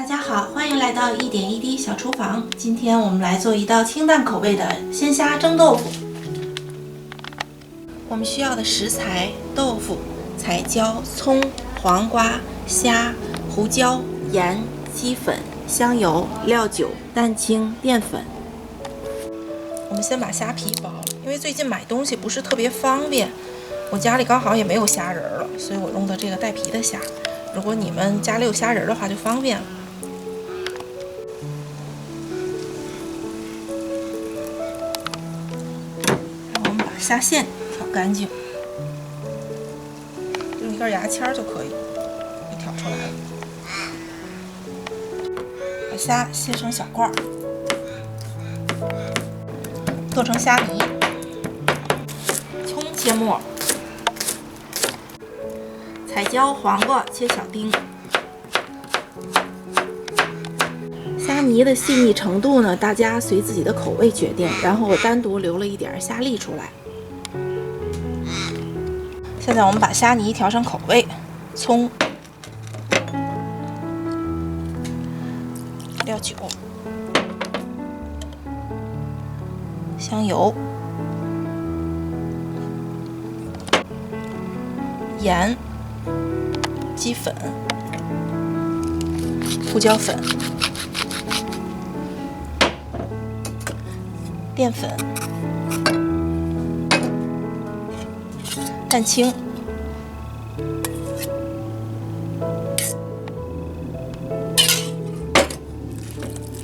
大家好，欢迎来到一点一滴小厨房。今天我们来做一道清淡口味的鲜虾蒸豆腐。我们需要的食材：豆腐、彩椒、葱、黄瓜、虾、胡椒、盐、鸡粉、香油、料酒、蛋清、淀粉。我们先把虾皮剥了，因为最近买东西不是特别方便，我家里刚好也没有虾仁了，所以我用的这个带皮的虾。如果你们家里有虾仁的话，就方便了。然后我们把虾线挑干净，用一根牙签就可以，就挑出来了。把虾切成小块儿，做成虾泥。葱切末，彩椒、黄瓜切小丁。虾泥的细腻程度呢，大家随自己的口味决定。然后我单独留了一点虾粒出来。现在我们把虾泥调成口味：葱、料酒、香油、盐、鸡粉、胡椒粉、淀粉、蛋清、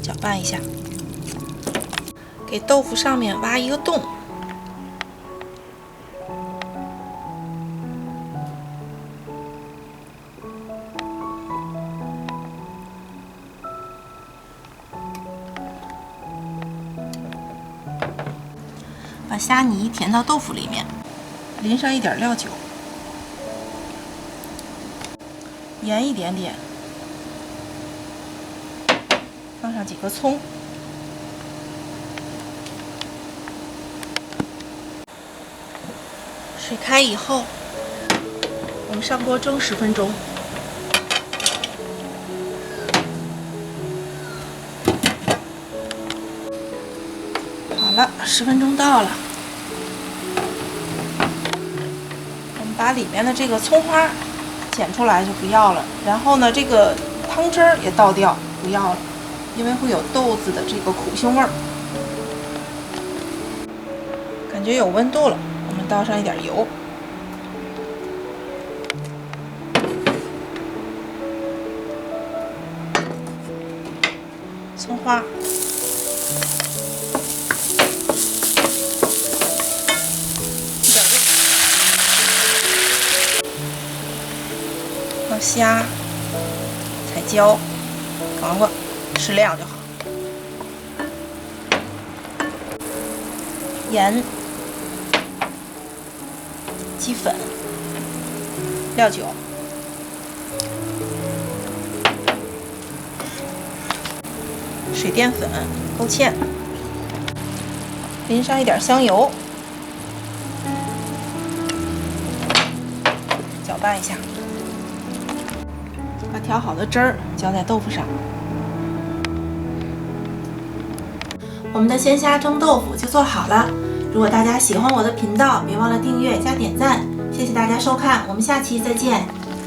搅拌一下，给豆腐上面挖一个洞。把虾泥填到豆腐里面，淋上一点料酒，盐一点点，放上几个葱，水开以后，我们上锅蒸10分钟。好了，10分钟到了。我们把里面的这个葱花剪出来就不要了，然后呢，这个汤汁儿也倒掉，不要了，因为会有豆子的这个苦腥味儿。感觉有温度了，我们倒上一点油。葱花。虾、彩椒、黄瓜适量就好，盐、鸡粉、料酒、水淀粉勾芡，淋上一点香油，搅拌一下。把调好的汁儿浇在豆腐上，我们的鲜虾蒸豆腐就做好了。如果大家喜欢我的频道，别忘了订阅加点赞，谢谢大家收看，我们下期再见。